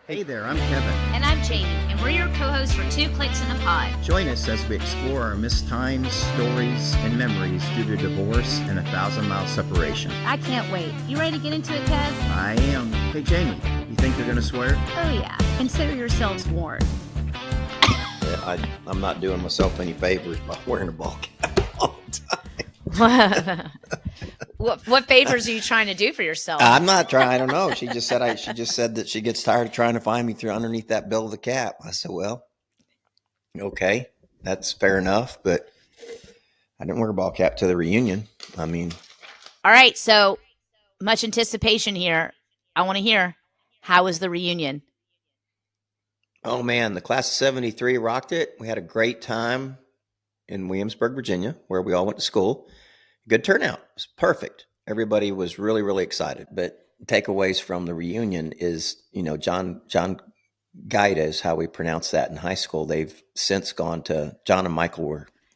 Hey there, I'm Kevin. And I'm Jamie, and we're your co-hosts for Two Clicks in a Pod. Join us as we explore our missed times, stories, and memories due to divorce and a 1,000-mile separation. I can't wait. You ready to get into it, Kev? I am. Hey, Jamie, you think they're going to swear? Oh, yeah. Consider yourselves warned. I'm not doing myself any favors by wearing a ball cap all the time. What favors are you trying to do for yourself? I'm not trying. I don't know. She just said that she gets tired of trying to find me through underneath that bill of the cap. I said, well, okay, that's fair enough, but I didn't wear a ball cap to the reunion. I mean, all right. So much anticipation here. I want to hear, how was the reunion? Oh man, the class of 73 rocked it. We had a great time in Williamsburg, Virginia, where we all went to school. Good turnout. It was perfect. Everybody was really, really excited. But takeaways from the reunion is, John Gaida is how we pronounce that in high school. They've since gone to, John and Michael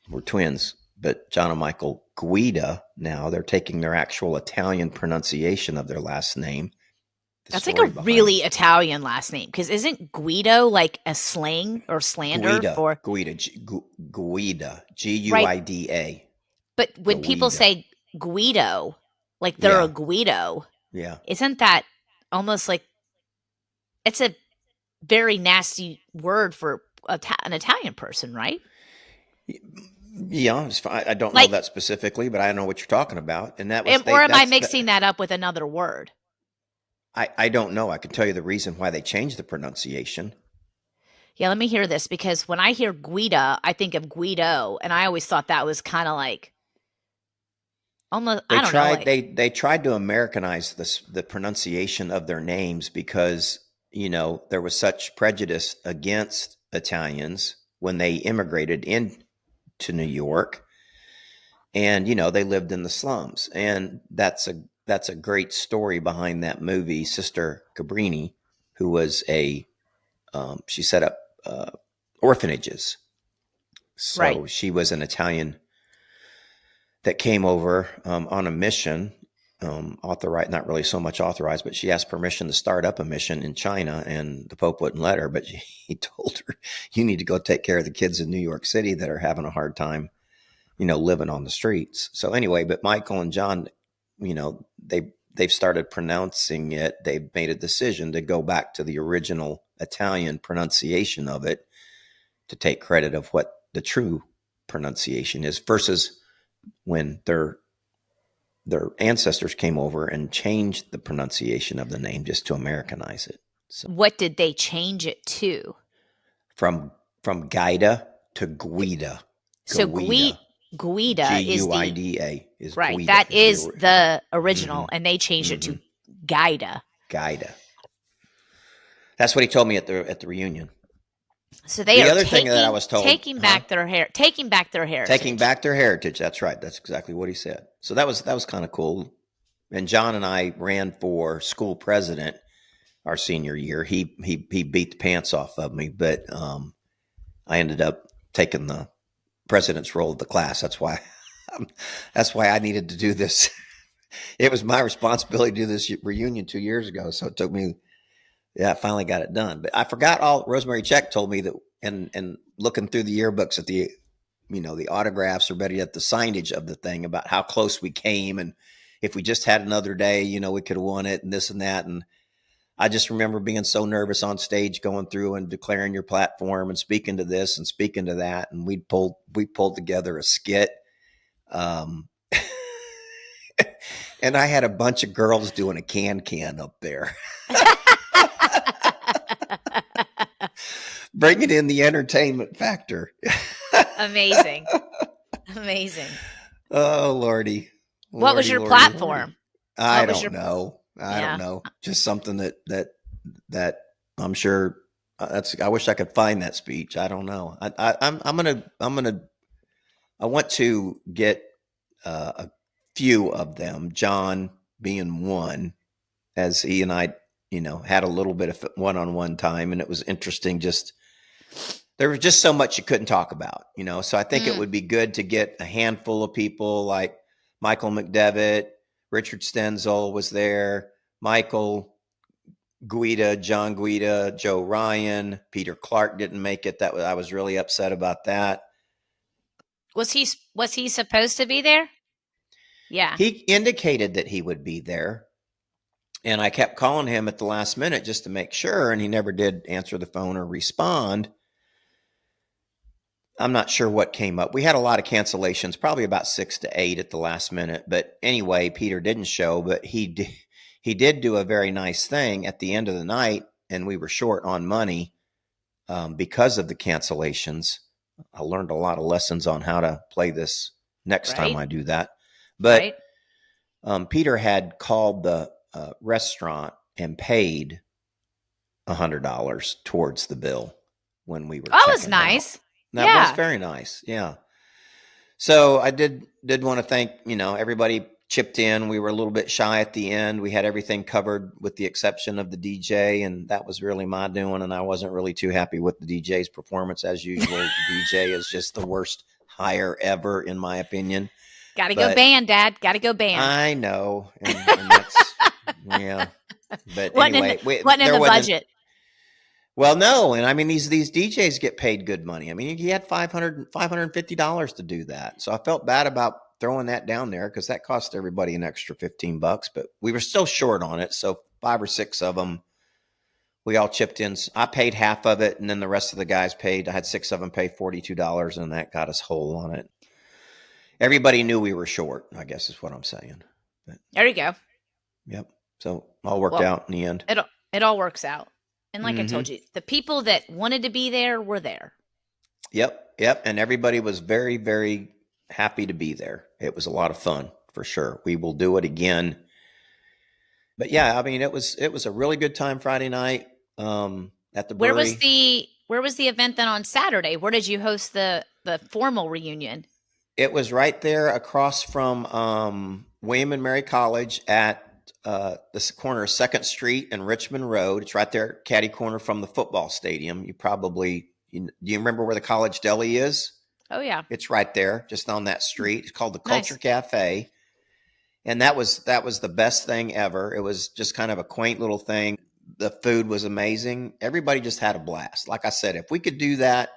were twins, but John and Michael Guida now. They're taking their actual Italian pronunciation of their last name. That's like a really Italian last name, because isn't Guido like a slang or slander for Guida, Guida, Guida. But when people say Guido, like they're a Guido, isn't that almost like, it's a very nasty word for an Italian person, right? Yeah, it's fine. I don't know that specifically, but I know what you're talking about. And that was, or am I mixing that up with another word? I don't know. I can tell you the reason why they changed the pronunciation. Yeah, let me hear this, because when I hear Guida, I think of Guido, and I always thought that was kind of like almost. They tried to Americanize the pronunciation of their names because there was such prejudice against Italians when they immigrated into New York, and they lived in the slums, and that's a great story behind that movie. Sister Cabrini, who was she set up orphanages. So she was an Italian that came over on a mission, authorized, not really so much authorized, but she asked permission to start up a mission in China, and the Pope wouldn't let her, but he told her, you need to go take care of the kids in New York City that are having a hard time, living on the streets. So anyway, but Michael and John, they've started pronouncing it. They've made a decision to go back to the original Italian pronunciation of it, to take credit of what the true pronunciation is, versus when their ancestors came over and changed the pronunciation of the name just to Americanize it. So, what did they change it to? From Gaida to Guida. So Guida Guida is right. Guida that is the original, mm-hmm. and they changed it to Gaida. Gaida. That's what he told me at the reunion. So they the other thing that I was told, taking back their heritage. Taking back their heritage. That's right. That's exactly what he said. So that was kind of cool. And John and I ran for school president our senior year. He beat the pants off of me, but I ended up taking the president's role of the class. That's why I needed to do this. It was my responsibility to do this reunion 2 years ago. So it took me. Yeah, I finally got it done. But I forgot all. Rosemary Check told me that, and looking through the yearbooks at the, the autographs, or better yet, the signage of the thing, about how close we came, and if we just had another day, we could have won it, and this and that. And I just remember being so nervous on stage, going through and declaring your platform and speaking to this and speaking to that, and we pulled together a skit. And I had a bunch of girls doing a can up there. Bringing in the entertainment factor. Amazing. Oh, Lordy. What was your platform? I don't know. I don't know. Just something that I'm sure I wish I could find that speech. I don't know. I want to get a few of them, John being one, as he and I, had a little bit of one-on-one time, and it was interesting. There was just so much you couldn't talk about, so I think it would be good to get a handful of people like Michael McDevitt, Richard Stenzel was there, Michael John Guida, Joe Ryan, Peter Clark didn't make it. I was really upset about that. Was he supposed to be there? Yeah. He indicated that he would be there. And I kept calling him at the last minute just to make sure, and he never did answer the phone or respond. I'm not sure what came up. We had a lot of cancellations, probably about 6 to 8 at the last minute. But anyway, Peter didn't show, but he did do a very nice thing at the end of the night, and we were short on money because of the cancellations. I learned a lot of lessons on how to play this next time I do that. But Peter had called the restaurant and paid $100 towards the bill when we were. That was nice. Out. That was very nice. Yeah. So I did want to thank, everybody chipped in. We were a little bit shy at the end. We had everything covered with the exception of the DJ, and that was really my doing. And I wasn't really too happy with the DJ's performance as usual. The DJ is just the worst hire ever, in my opinion. Got to go band, Dad. Got to go band. I know. And that's, yeah. But anyway. Wasn't in the budget. Well, no. And I mean, these DJs get paid good money. I mean, he had $550 to do that. So I felt bad about throwing that down there because that cost everybody an extra $15, but we were still short on it. So 5 or 6 of them, we all chipped in. I paid half of it, and then the rest of the guys paid. I had 6 of them pay $42, and that got us whole on it. Everybody knew we were short, I guess is what I'm saying. But, there you go. Yep. So all worked out in the end. It all works out. And like I told you, the people that wanted to be there were there. Yep. And everybody was very, very happy to be there. It was a lot of fun for sure. We will do it again. But yeah, I mean, it was a really good time Friday night at the brewery. Where was the event then on Saturday? Where did you host the formal reunion? It was right there across from William and Mary College at the corner of 2nd Street and Richmond Road. It's right there, catty corner from the football stadium. Do you remember where the College Deli is? Oh, yeah. It's right there, just on that street. It's called the Culture Cafe. And that was the best thing ever. It was just kind of a quaint little thing. The food was amazing. Everybody just had a blast. Like I said, if we could do that,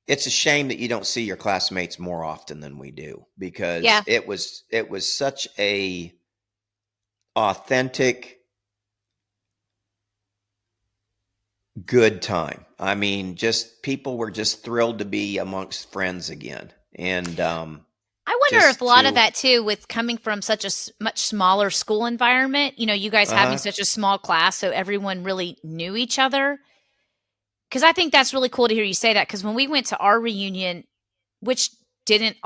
it's a shame that you don't see your classmates more often than we do, because it was such a authentic, good time. I mean, people were just thrilled to be amongst friends again. And I wonder if a lot of that too, with coming from such a much smaller school environment, you guys having such a small class, so everyone really knew each other. Because I think that's really cool to hear you say that. Because when we went to our reunion, which didn't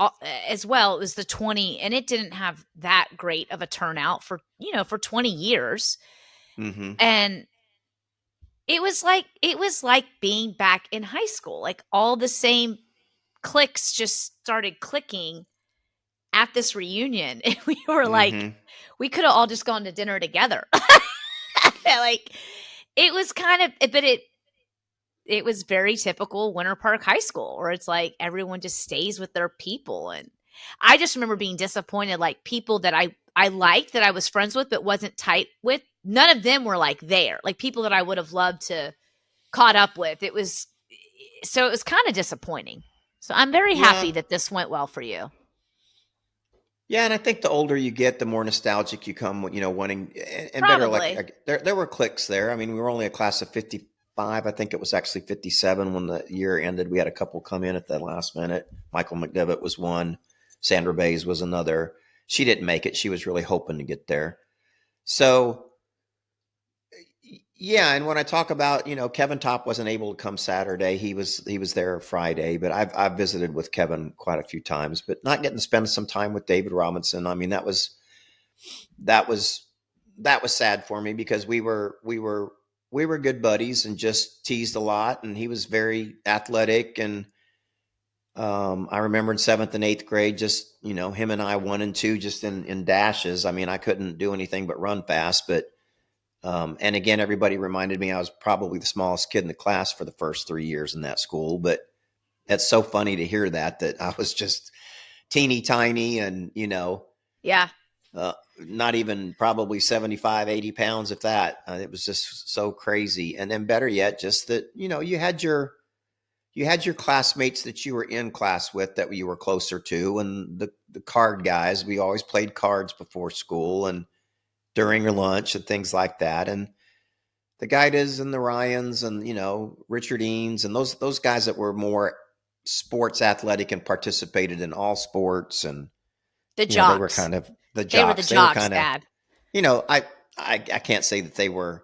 as well, it was the 20, and it didn't have that great of a turnout for 20 years. Mm-hmm. And it was like being back in high school. Like all the same cliques just started clicking at this reunion. And we were like, we could have all just gone to dinner together. Like it was kind of, but it was very typical Winter Park High School, where it's like everyone just stays with their people. And I just remember being disappointed, like people that I liked, that I was friends with, but wasn't tight with. None of them were like there, like people that I would have loved to caught up with. It was kind of disappointing. So I'm very happy that this went well for you. Yeah, and I think the older you get, the more nostalgic you come, wanting and better. Like there were cliques there. I mean, we were only a class of 55. I think it was actually 57 when the year ended. We had a couple come in at the last minute. Michael McDevitt was one. Sandra Bays was another. She didn't make it. She was really hoping to get there. So, yeah. And when I talk about, Kevin Topp wasn't able to come Saturday. He was there Friday, but I've visited with Kevin quite a few times, but not getting to spend some time with David Robinson. I mean, that was sad for me, because we were good buddies and just teased a lot. And he was very athletic. And I remember in 7th and 8th grade, just, him and I 1 and 2, just in dashes. I mean, I couldn't do anything but run fast. But, and again, everybody reminded me I was probably the smallest kid in the class for the first 3 years in that school. But it's so funny to hear that I was just teeny tiny and, Yeah. not even probably 75, 80 pounds, if that. It was just so crazy. And then better yet, just that, you had your classmates that you were in class with that you were closer to, and the card guys. We always played cards before school and during your lunch and things like that. And the Guidas and the Ryans and, Richard Eanes and those guys that were more sports athletic and participated in all sports. And the jocks. They were kind of the jocks. They were the jocks, Dad. I can't say that they weren't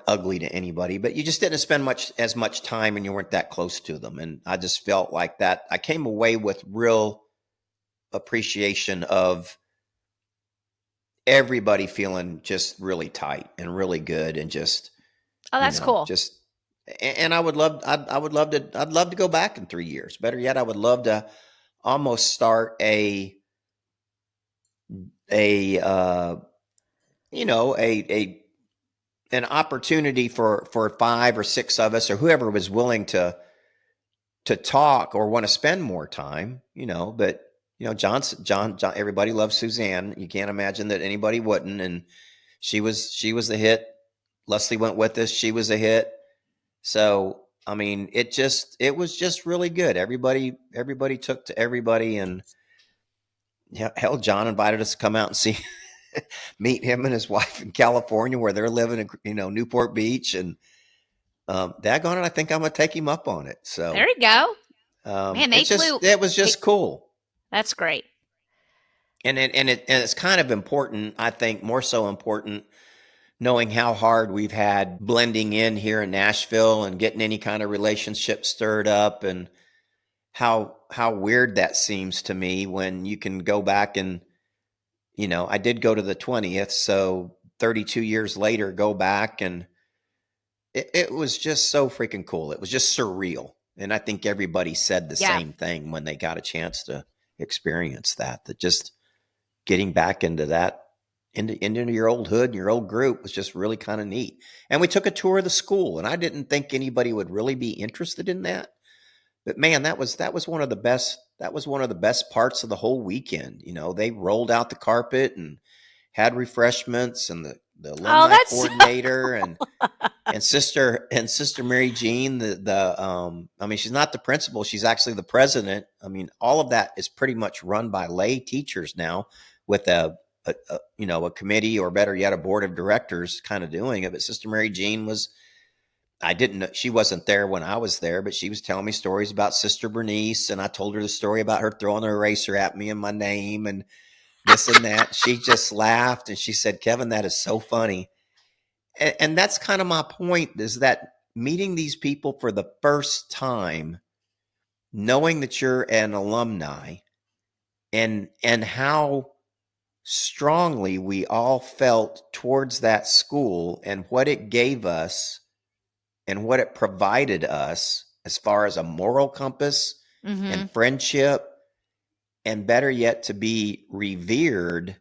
ugly to anybody, but you just didn't spend as much time and you weren't that close to them. And I just felt like that. I came away with real appreciation of everybody feeling just really tight and really good and just, that's cool. And I'd love to go back in 3 years. Better yet, I would love to almost start an opportunity for 5 or 6 of us or whoever was willing to talk or want to spend more time, but John, everybody loves Suzanne. You can't imagine that anybody wouldn't. And she was a hit. Leslie went with us. She was a hit. So, I mean, it was just really good. Everybody took to everybody. And hell, John invited us to come out and meet him and his wife in California where they're living in, Newport Beach. And daggone it, I think I'm going to take him up on it. So there you go. Man, it was just cool. That's great. And it's kind of important, I think, more so important, knowing how hard we've had blending in here in Nashville and getting any kind of relationship stirred up, and how weird that seems to me when you can go back and, I did go to the 20th, so 32 years later, go back, and it was just so freaking cool. It was just surreal. And I think everybody said the same thing when they got a chance to experience that just getting back into your old hood and your old group was just really kind of neat. And we took a tour of the school, and I didn't think anybody would really be interested in that, but man, that was one of the best parts of the whole weekend. They rolled out the carpet and had refreshments, and the alumni coordinator and sister Mary Jean, I mean, she's not the principal, she's actually the president. I mean, all of that is pretty much run by lay teachers now with a committee, or better yet, a board of directors kind of doing it. But Sister Mary Jean I didn't know, she wasn't there when I was there, but she was telling me stories about Sister Bernice. And I told her the story about her throwing an eraser at me and my name and this and that. She just laughed and she said, "Kevin, that is so funny." And that's kind of my point, is that meeting these people for the first time, knowing that you're an alumni, and how strongly we all felt towards that school and what it gave us and what it provided us as far as a moral compass and friendship, and better yet, to be revered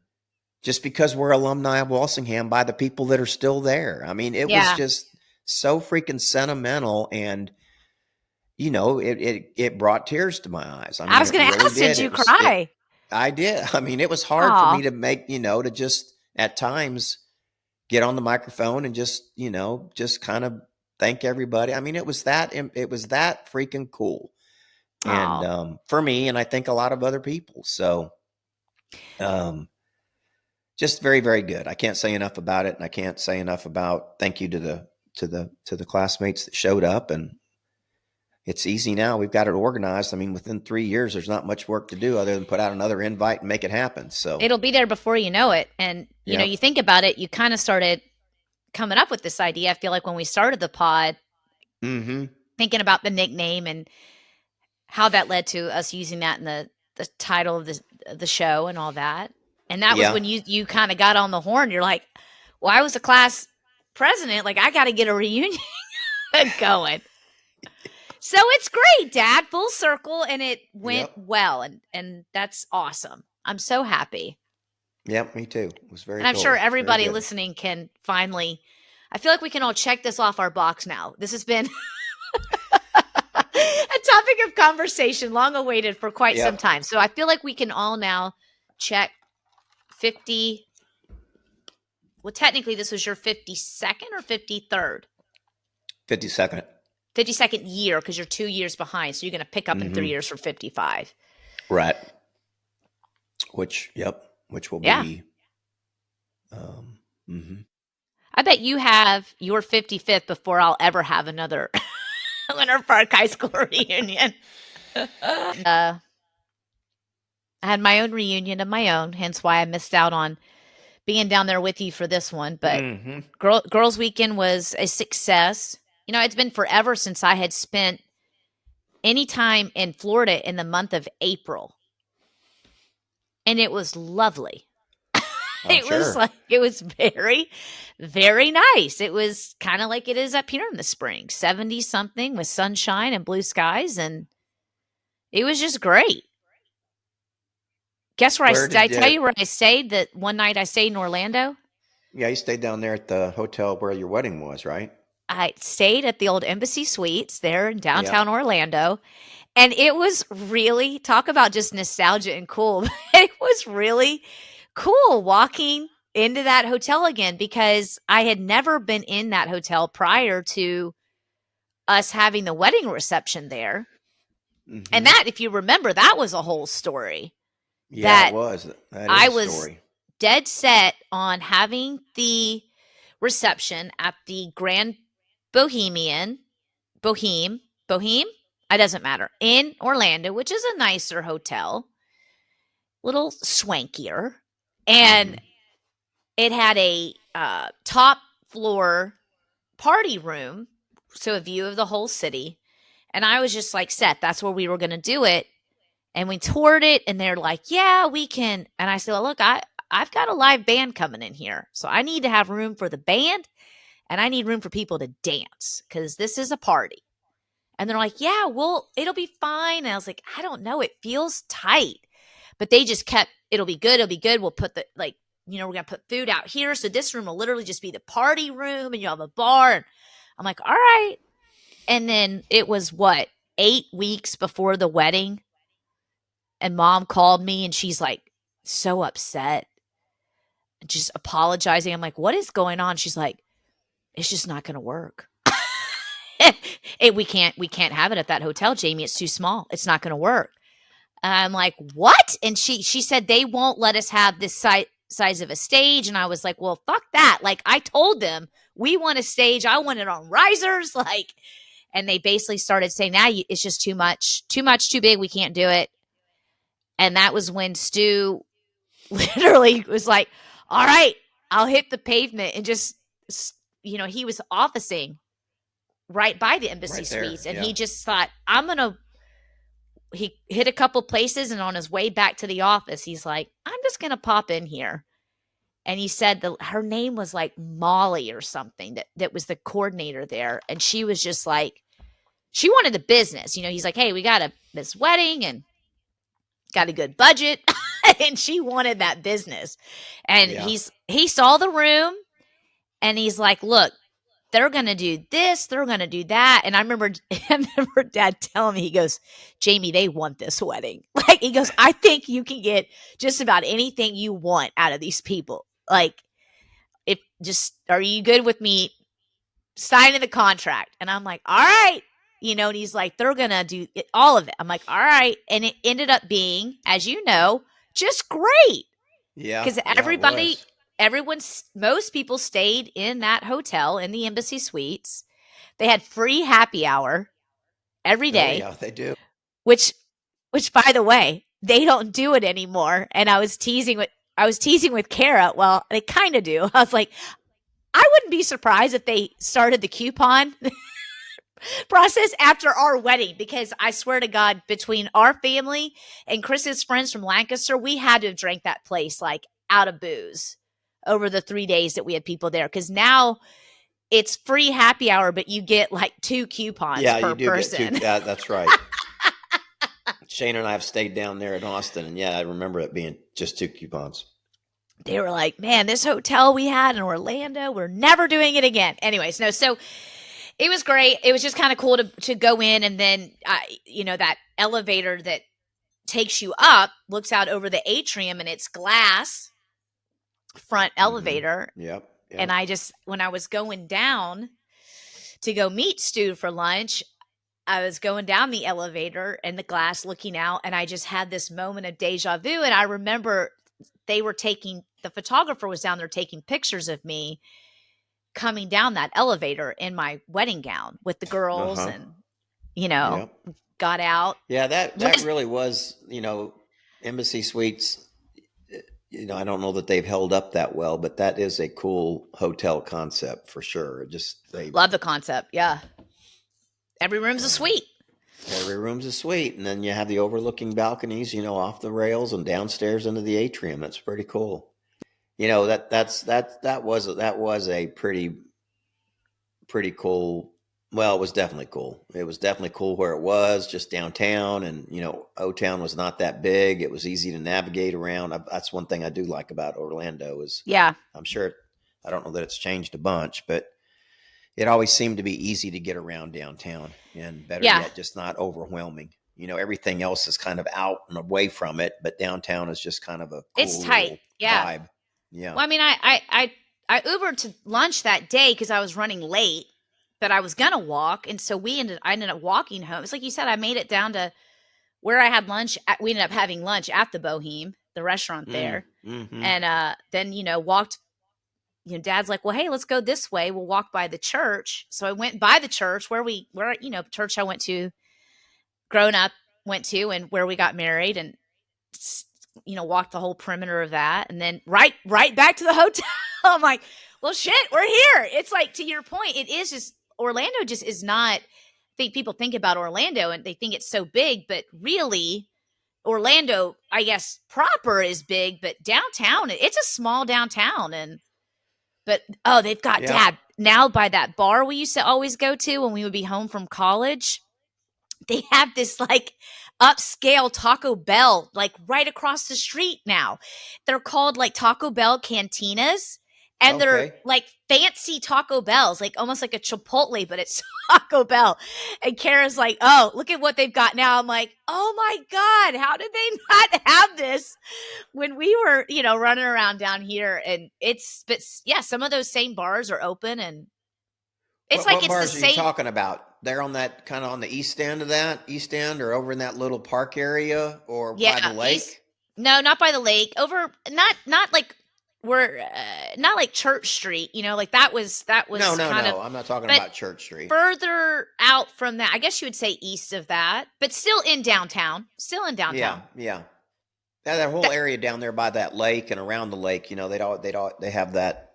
just because we're alumni of Walsingham by the people that are still there. I mean, it was just so freaking sentimental, and it brought tears to my eyes. I mean, I was going to ask, did you cry? I did. I mean, it was hard for me to make, to just at times get on the microphone and just kind of thank everybody. I mean, it was that freaking cool. And for me, and I think a lot of other people. So just very, very good. I can't say enough about it. And I can't say enough about thank you to the classmates that showed up. And it's easy now. We've got it organized. I mean, within 3 years, there's not much work to do other than put out another invite and make it happen. So it'll be there before you know it. And, you think about it, you kind of started coming up with this idea. I feel like when we started the pod, thinking about the nickname and how that led to us using that in the title of the show and all that. And that was when you kind of got on the horn. You're like, well, I was a class president. Like, I got to get a reunion going. So it's great, Dad, full circle, and it went well. And that's awesome. I'm so happy. Yep, me too. It was very And I'm cool. sure everybody listening can finally, I feel like we can all check this off our box now. This has been a topic of conversation, long awaited for quite some time. So I feel like we can all now check 50. Well, technically, this was your 52nd or 53rd? 52nd. 52nd year, because you're 2 years behind. So you're going to pick up in 3 years for 55. Right. Which will be. I bet you have your 55th before I'll ever have another Winter Park High School reunion. I had my own reunion of my own, hence why I missed out on being down there with you for this one. But Girls Weekend was a success. You know, it's been forever since I had spent any time in Florida in the month of April. And it was lovely. It was very, very nice. It was kind of like it is up here in the spring, 70 something with sunshine and blue skies. And it was just great. Guess where I tell you where I stayed that one night I stayed in Orlando? Yeah, you stayed down there at the hotel where your wedding was, right? I stayed at the old Embassy Suites there in downtown Orlando. And it was really, talk about just nostalgia and cool. It was really cool walking into that hotel again because I had never been in that hotel prior to us having the wedding reception there. And that, if you remember, that was a whole story. Yeah, it was. I was dead set on having the reception at the Grand Boheme, it doesn't matter, in Orlando, which is a nicer hotel, little swankier. And it had a top floor party room, so a view of the whole city. And I was just like, set, that's where we were going to do it. And we toured it, and they're like, yeah, we can. And I said, well, look, I've got a live band coming in here, so I need to have room for the band, and I need room for people to dance because this is a party. And they're like, yeah, well, it'll be fine. And I was like, I don't know. It feels tight. But they just kept, it'll be good. We'll put we're going to put food out here. So this room will literally just be the party room, and you'll have a bar. And I'm like, all right. And then it was 8 weeks before the wedding. And Mom called me, and she's like so upset, just apologizing. I'm like, what is going on? She's like, it's just not going to work. We can't have it at that hotel, Jamie. It's too small. It's not going to work. I'm like, what? And she said they won't let us have this size of a stage. And I was like, well, fuck that. Like, I told them we want a stage. I want it on risers. And they basically started saying, now it's just too much, too big. We can't do it. And that was when Stu literally was like, all right, I'll hit the pavement. And just, he was officing right by the Embassy Suites. And he just thought, he hit a couple places, and on his way back to the office, he's like, I'm just going to pop in here. And he said her name was like Molly or something that was the coordinator there. And she was just like, she wanted the business. He's like, hey, we got this wedding and got a good budget. And she wanted that business. And he saw the room, and he's like, look, they're going to do this. They're going to do that. And I remember Dad telling me, he goes, Jamie, they want this wedding. He goes, I think you can get just about anything you want out of these people. Are you good with me signing the contract? And I'm like, all right. And he's like, they're going to do all of it. I'm like, all right. And it ended up being, as you know, just great. Yeah. Because most people stayed in that hotel in the Embassy Suites. They had free happy hour every day. Yeah, they do. Which by the way, they don't do it anymore. And I was teasing with Kara. Well, they kind of do. I was like, I wouldn't be surprised if they started the coupon process after our wedding, because I swear to God, between our family and Chris's friends from Lancaster, we had to have drank that place out of booze over the 3 days that we had people there. Because now it's free happy hour, but you get 2 coupons per person. Yeah, that's right. Shane and I have stayed down there in Austin, and I remember it being just 2 coupons. They were like, man, this hotel we had in Orlando, we're never doing it again. Anyways, no, so it was great. It was just kind of cool to go in, and then, that elevator that takes you up looks out over the atrium, and it's glass. front elevator. Yep. And when I was going down to go meet Stu for lunch, I was going down the elevator and the glass looking out, and I just had this moment of deja vu. And I remember the photographer was down there taking pictures of me coming down that elevator in my wedding gown with the girls and, got out. Yeah, that really was, Embassy Suites. I don't know that they've held up that well, but that is a cool hotel concept for sure. Love the concept. Yeah. Every room's a suite. Every room's a suite. And then you have the overlooking balconies, off the rails and downstairs into the atrium. That's pretty cool. That was a pretty cool. Well, it was definitely cool. It was definitely cool where it was, just downtown, and O-Town was not that big. It was easy to navigate around. That's one thing I do like about Orlando is, I'm sure, I don't know that it's changed a bunch, but it always seemed to be easy to get around downtown, and better yet, just not overwhelming. Everything else is kind of out and away from it, but downtown is just kind of a cool, it's tight, vibe. Yeah. Well, I mean, I Ubered to lunch that day because I was running late. But I was going to walk. And so I ended up walking home. It's like you said, I made it down to where I had lunch. We ended up having lunch at the Boheme, the restaurant there. Mm-hmm. And then, walked, Dad's like, well, hey, let's go this way. We'll walk by the church. So I went by the church where church I went to, went to, and where we got married, and, walked the whole perimeter of that. And then right back to the hotel. I'm like, well, shit, we're here. It's like, to your point, it is just, Orlando just is not, I think people think about Orlando and they think it's so big, but really Orlando, I guess, proper is big, but downtown, it's a small downtown. They've got Dad now by that bar we used to always go to when we would be home from college. They have this like upscale Taco Bell, like right across the street now. They're called like Taco Bell cantinas. And they're like fancy Taco Bells, like almost like a Chipotle, but it's Taco Bell. And Kara's like, oh, look at what they've got now. I'm like, oh my God, how did they not have this when we were, running around down here? And some of those same bars are open, and it's what bars are you talking about? They're on that kind of on the east end or over in that little park area or by the lake? No, not by the lake. Over, not like, we're not like Church Street, like that was no, I'm not talking about Church Street. Further out from that, I guess you would say east of that, but still in downtown. Yeah. That whole area down there by that lake and around the lake, they have that.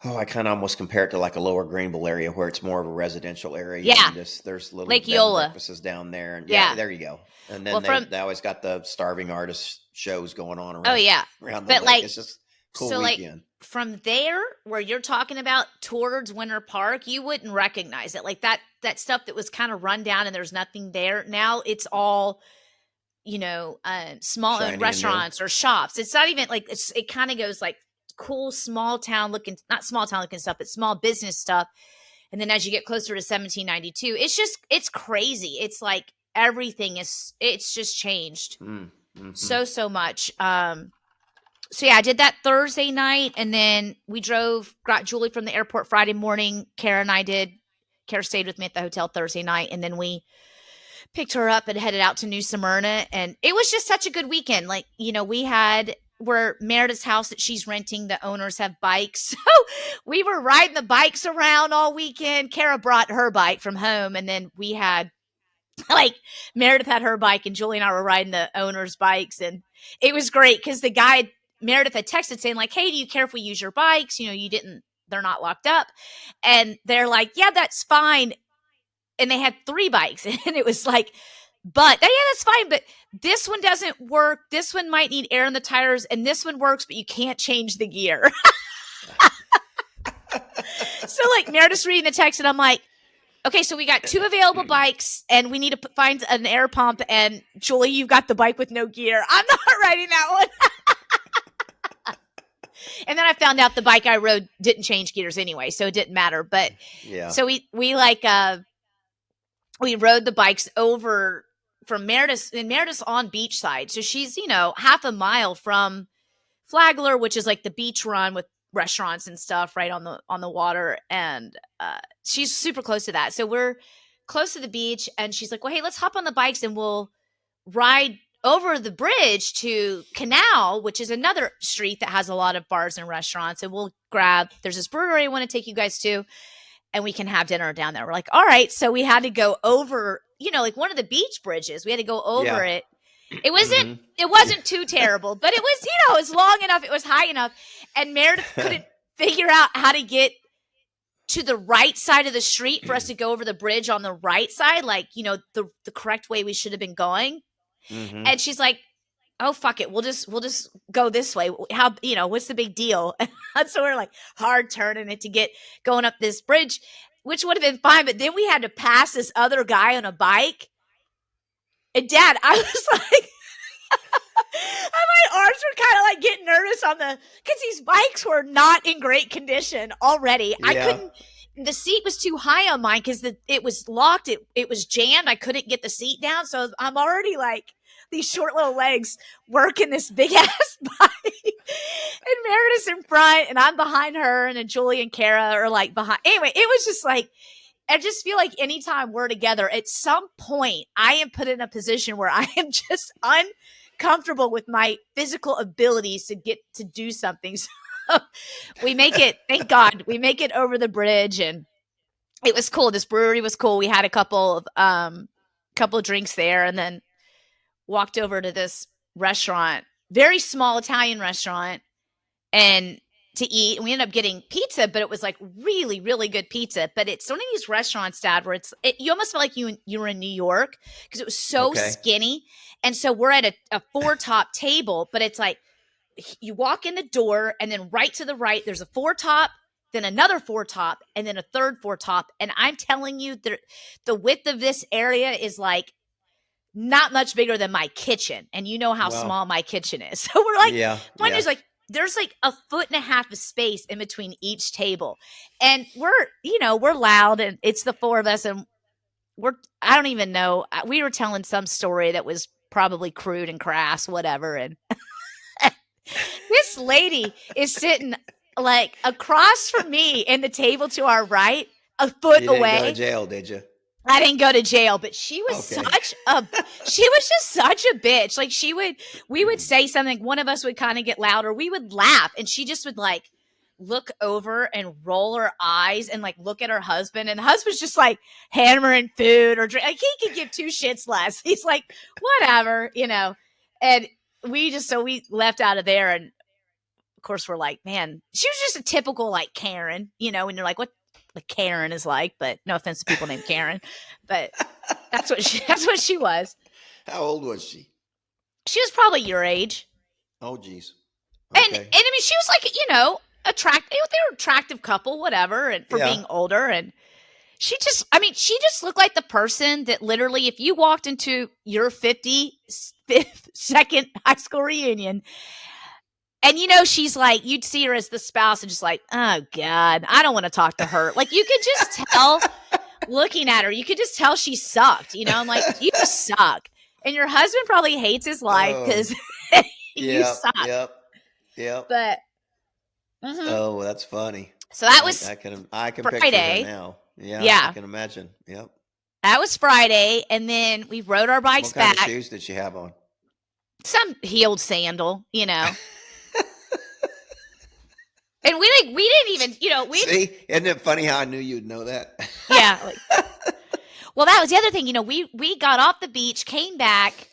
I kind of almost compare it to like a Lower Greenville area where it's more of a residential area. Yeah. And there's little Lake Eola breakfasts down there, and there you go. And then they always got the starving artist shows going on around. Oh yeah, around the lake. Like, it's just cool weekend. Like from there, where you're talking about towards Winter Park, you wouldn't recognize it. Like that stuff that was kind of run down and there's nothing there. Now it's all, small owned restaurants or shops. It's not even like it kind of goes like cool not small town looking stuff, but small business stuff. And then as you get closer to 1792, it's crazy. It's like everything it's just changed so much. So yeah, I did that Thursday night, and then we got Julie from the airport Friday morning. Kara stayed with me at the hotel Thursday night, and then we picked her up and headed out to New Smyrna. And it was just such a good weekend. Like, we're Meredith's house that she's renting. The owners have bikes. So we were riding the bikes around all weekend. Kara brought her bike from home, and then we had Meredith had her bike and Julie and I were riding the owner's bikes. And it was great because the guy, Meredith, had texted saying like, hey, do you care if we use your bikes? They're not locked up. And they're like, yeah, that's fine. And they had 3 bikes. And it was like, but yeah, that's fine. But this one doesn't work. This one might need air in the tires. And this one works, but you can't change the gear. So Meredith's reading the text and I'm like, okay, so we got 2 available bikes and we need to find an air pump. And Julie, you've got the bike with no gear. I'm not riding that one. And then I found out the bike I rode didn't change gears anyway, so it didn't matter. But so we rode the bikes over from Meredith, and Meredith's on beachside. So she's, half a mile from Flagler, which is like the beach run with restaurants and stuff right on the water. And she's super close to that. So we're close to the beach, and she's like, well, hey, let's hop on the bikes and we'll ride over the bridge to Canal, which is another street that has a lot of bars and restaurants. And we'll there's this brewery I want to take you guys to, and we can have dinner down there. We're like, all right. So we had to go over, like one of the beach bridges. We had to go over it. It wasn't too terrible, but it was, it was long enough. It was high enough. And Meredith couldn't figure out how to get to the right side of the street for us to go over the bridge on the right side. Like, the correct way we should have been going. Mm-hmm. And she's like, oh, fuck it. We'll just go this way. How, what's the big deal? So we're like hard turning it to get going up this bridge, which would have been fine. But then we had to pass this other guy on a bike. And Dad, I was like, my arms were kind of like getting nervous because these bikes were not in great condition already. Yeah. I couldn't, the seat was too high on mine because it was locked. It was jammed. I couldn't get the seat down. So I'm already like these short little legs working this big ass bike. And Meredith's in front and I'm behind her, and then Julie and Kara are like behind. Anyway, it was just like, I just feel like anytime we're together, at some point I am put in a position where I am just uncomfortable with my physical abilities to get to do something. So we make it, thank God, we make it over the bridge, and it was cool. This brewery was cool. We had a couple of drinks there, and then walked over to this restaurant, very small Italian restaurant, and to eat. And we ended up getting pizza, but it was like really, really good pizza. But it's one of these restaurants, Dad, where you almost felt like you were in New York because it was so skinny. And so we're at a 4-top table, but it's like you walk in the door, and then right to the right, there's a 4-top, then another 4-top, and then a third 4-top. And I'm telling you, the width of this area is like not much bigger than my kitchen. And you know how small my kitchen is. So we're like, is like, there's like 1.5 foot of space in between each table. And we're loud, and it's the 4 of us, and I don't even know. We were telling some story that was probably crude and crass, whatever. And this lady is sitting like across from me in the table to our right, a foot away. You didn't go to jail, did you? I didn't go to jail, but she was just such a bitch. Like we would say something, one of us would kind of get louder, we would laugh, and she just would like look over and roll her eyes and like look at her husband, and the husband's just like hammering food or drink. Like he could give 2 shits less. He's like, whatever, and we left out of there. And of course we're like, man, she was just a typical like Karen, and you're like, what like Karen is like, but no offense to people named Karen, but that's what she was. How old was she? She was probably your age. Oh, geez. Okay. And I mean, she was like, attractive. They were an attractive couple, whatever, and for being older. And she just looked like the person that literally, if you walked into your 52nd high school reunion, and she's like, you'd see her as the spouse and just like, oh God, I don't want to talk to her. Like you could just tell looking at her, you could just tell she sucked. I'm like, you suck. And your husband probably hates his life because you suck. Yep. But oh, that's funny. So that was I can Friday. Picture her now. Yeah, I can imagine. Yep. That was Friday, and then we rode our bikes back. What kind of shoes did she have on? Some heeled sandal, And we didn't even, see, isn't it funny how I knew you'd know that? Yeah. Well, that was the other thing, we got off the beach, came back.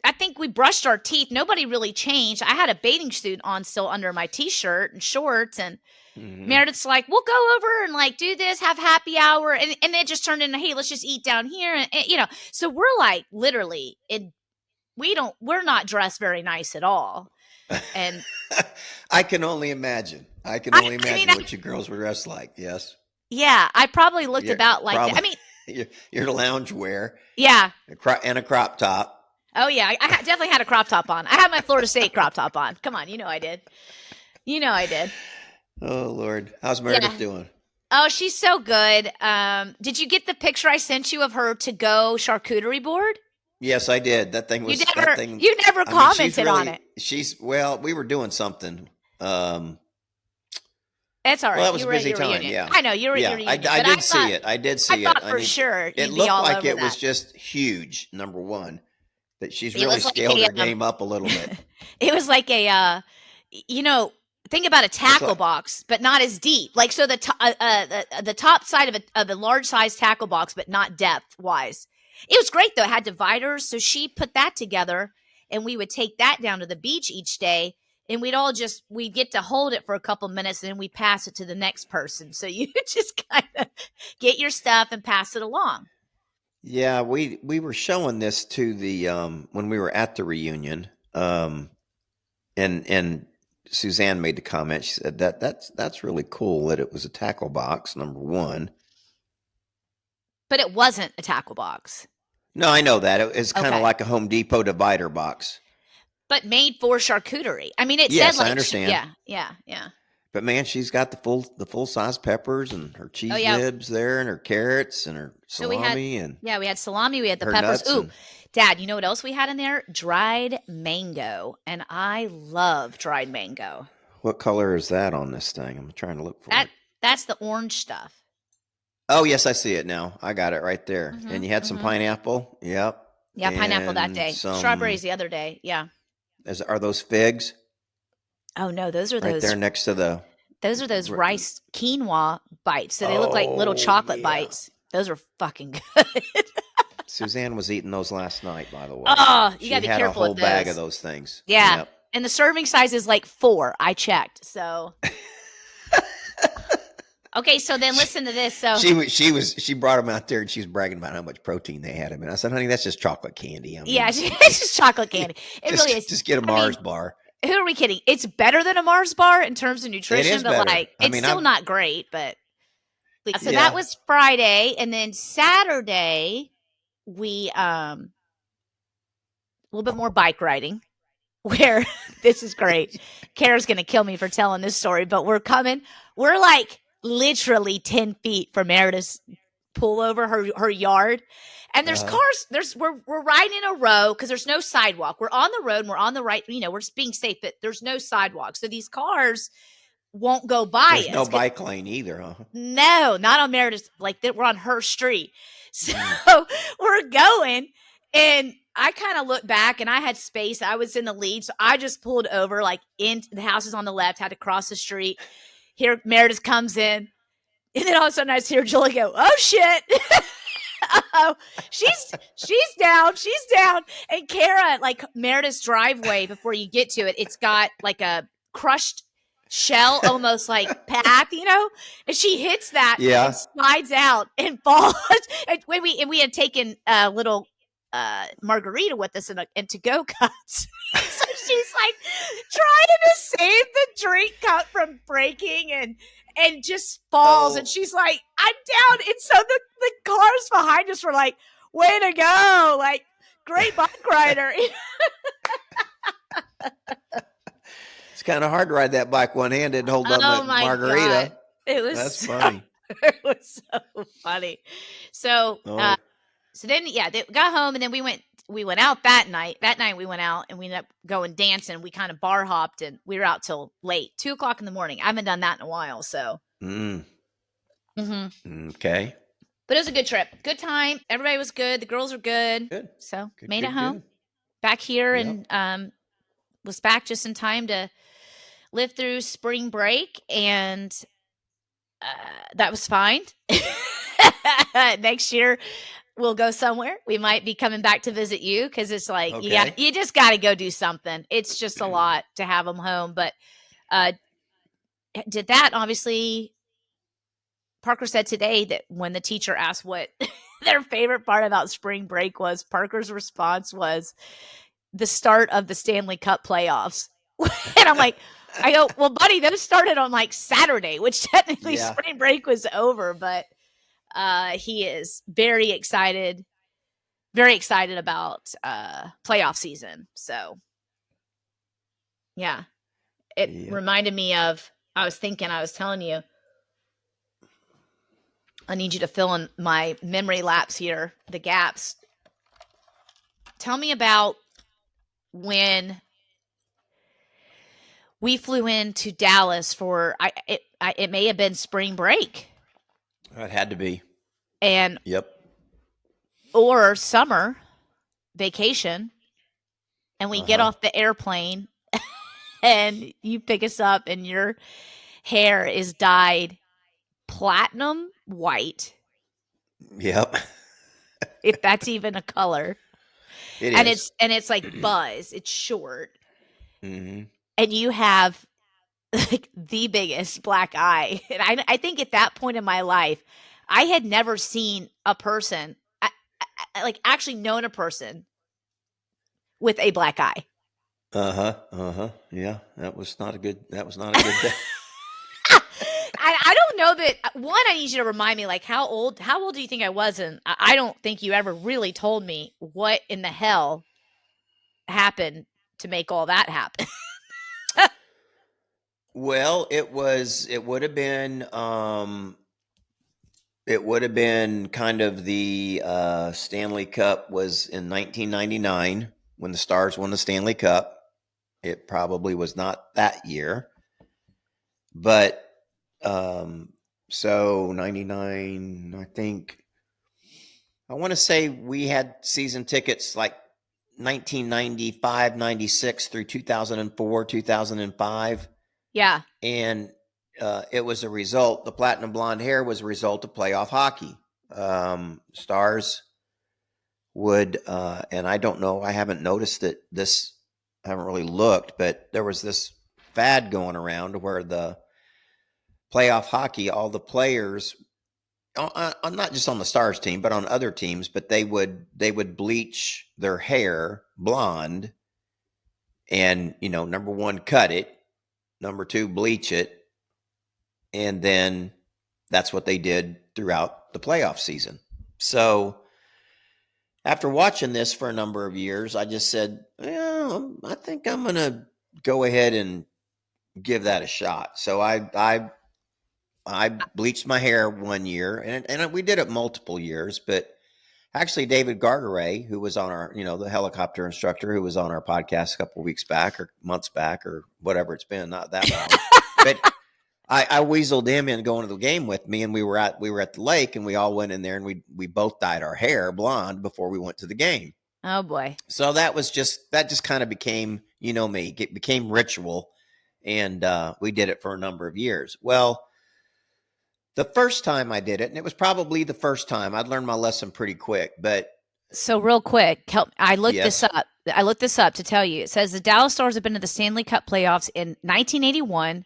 I think we brushed our teeth. Nobody really changed. I had a bathing suit on still under my t-shirt and shorts, and Meredith's like, we'll go over and like do this, have happy hour. And it just turned into, hey, let's just eat down here. And so we're like literally we're not dressed very nice at all. And I can only imagine. What you girls were dressed like. Yes. Yeah. I probably looked about like that. I mean, your loungewear. Yeah. And a crop top. Oh yeah. I definitely had a crop top on. I had my Florida State crop top on. Come on. I did. Oh Lord. How's Meredith doing? Oh, she's so good. Did you get the picture I sent you of her to-go charcuterie board? Yes, I did. That thing was that thing. You never commented on it. We were doing something. It's all right. Well, that was you a were at busy your time. reunion. Yeah, I know you were at your reunion. I did see it. I did see I it. thought for sure it you'd be looked all like over it that. was just huge. Number one, that she's It really was like scaled her game up a little bit. It was like a, think about a tackle box, but not as deep. Like so, the top side of a large size tackle box, but not depth wise. It was great though. It had dividers, so she put that together, and we would take that down to the beach each day. And we'd get to hold it for a couple minutes, and then we pass it to the next person. So you just kind of get your stuff and pass it along. Yeah, we were showing this to the when we were at the reunion, and Suzanne made the comment. She said that's really cool that it was a tackle box. Number one, but it wasn't a tackle box. No, I know that it's kind of like a Home Depot divider box. But made for charcuterie. I mean, it said like I understand. Yeah. But man, she's got the full size peppers and her cheese nibs there, and her carrots and her salami we had salami. We had the peppers. Ooh, Dad, you know what else we had in there? Dried mango, and I love dried mango. What color is that on this thing? I'm trying to look for it. That's the orange stuff. Oh yes, I see it now. I got it right there. Mm-hmm, and you had some pineapple. Yep. Yeah, pineapple that day. Strawberries the other day. Yeah. Are those figs? Oh no, those are right there next to the. Those are those rice quinoa bites. So they look like little chocolate bites. Those are fucking good. Suzanne was eating those last night, by the way. Oh, you gotta be careful with those. She had a whole bag of those things. Yeah, yep. And the serving size is like 4. I checked. So. Okay, so then listen to this. So she brought them out there and she was bragging about how much protein they had. I mean, I said, honey, that's just chocolate candy. I mean, it's just chocolate candy. It really is. Just get a Mars bar. Who are we kidding? It's better than a Mars bar in terms of nutrition, but it's still not great. But so that was Friday, and then Saturday we a little bit more bike riding. Where this is great. Kara's gonna kill me for telling this story, but we're like literally 10 feet from Meredith's pullover, her yard. And there's cars, we're riding in a row because there's no sidewalk. We're on the road and we're on the right, we're just being safe, but there's no sidewalk. So these cars won't go by us. There's no bike lane either, huh? No, not on Meredith's, like that we're on her street. So we're going, and I kind of looked back and I had space. I was in the lead. So I just pulled over, like in the house is on the left, had to cross the street. Here, Meredith comes in, and then all of a sudden I hear Julie go, "Oh shit!" Oh, she's down, and Kara, like Meredith's driveway before you get to it, it's got like a crushed shell, almost like path, and she hits that and slides out and falls. And we had taken a little margarita with us in to-go cups. So she's like trying to save the drink cup from breaking and just falls. And she's like, I'm down. And so the cars behind us were like, way to go. Like, great bike rider. It's kind of hard to ride that bike one-handed and hold on the margarita. God. That's funny. It was so funny. So, so then, they got home, and then we went out that night. That night we went out, and we ended up going dancing. We kind of bar hopped, and we were out till late, 2:00 in the morning. I haven't done that in a while, so. Okay. But it was a good trip. Good time. Everybody was good. The girls are good. Good. So made it home. Good. Back here, and was back just in time to live through spring break, and that was fine. Next year we'll go somewhere. We might be coming back to visit you, because it's like you just got to go do something. It's just a lot to have them home. But did that, obviously. Parker said today that when the teacher asked what their favorite part about spring break was, Parker's response was the start of the Stanley Cup playoffs. And I'm like, I go, well, buddy, those started on like Saturday, which technically spring break was over, but he is very excited about playoff season. So it reminded me of, I was telling you, I need you to fill in my memory lapse here, the gaps. tell me about when we flew into Dallas for it may have been spring break. It had to be. And yep. Or summer vacation, and we get off the airplane and you pick us up and your hair is dyed platinum white. Yep. If that's even a color. It's like buzz. It's short. Mm-hmm. And you have like the biggest black eye. And I think at that point in my life, I had never seen a person, like actually known a person with a black eye. Yeah, that was not a good day. I don't know that. One, I need you to remind me, like, how old do you think I was? And I don't think you ever really told me what in the hell happened to make all that happen. Well, it would have been kind of the Stanley Cup was in 1999 when the Stars won the Stanley Cup. It probably was not that year, but so 99, I think. I want to say we had season tickets like 1995, 96 through 2004, 2005. Yeah. And it was a result. The platinum blonde hair was a result of playoff hockey. Stars would, and I don't know, I haven't noticed it. I haven't really looked, but there was this fad going around where the playoff hockey, all the players, not just on the Stars team, but on other teams, but they would bleach their hair blonde, and number one, cut it. Number two, bleach it. And then that's what they did throughout the playoff season. So after watching this for a number of years, I just said, I think I'm going to go ahead and give that a shot. So I bleached my hair one year, and we did it multiple years, but actually David Gargaray, who was on our, the helicopter instructor who was on our podcast a couple of weeks back or months back or whatever it's been, not that long. But I weaseled him in going to the game with me, and we were at the lake, and we all went in there, and we both dyed our hair blonde before we went to the game. Oh boy! So that just kind of became, me. It became ritual, and we did it for a number of years. Well, the first time I did it, and it was probably the first time, I'd learned my lesson pretty quick. But so real quick, I looked Yes. this up. I looked this up to tell you. It says the Dallas Stars have been to the Stanley Cup playoffs in 1981,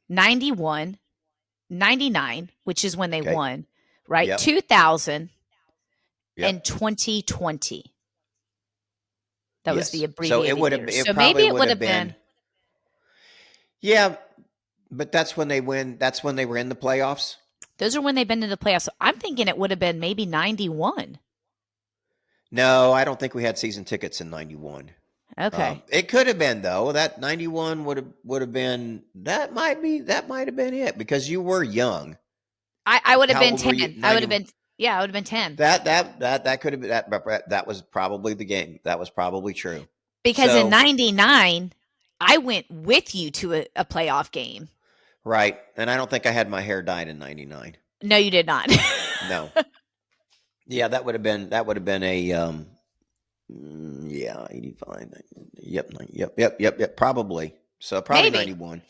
91, 99, which is when they Okay. won, right? Yep. 2000 Yep. and 2020. That was Yes. the abbreviated So it would have. years. It So probably maybe it would have been. Yeah, but that's when they win. That's when they were in the playoffs. Those are when they've been to the playoffs. So I'm thinking it would have been maybe 91. No, I don't think we had season tickets in 91. Okay. It could have been, though. That 91 would have been. That might have been it, because you were young. I would have How been old were you? 10. I would have been. Yeah, I would have been 10. That could have been that was probably the game. That was probably true. Because in 99, I went with you to a playoff game. Right. And I don't think I had my hair dyed in 99. No, you did not. No. Yeah, that would have been a 85. Yep, probably. So probably Maybe. 91.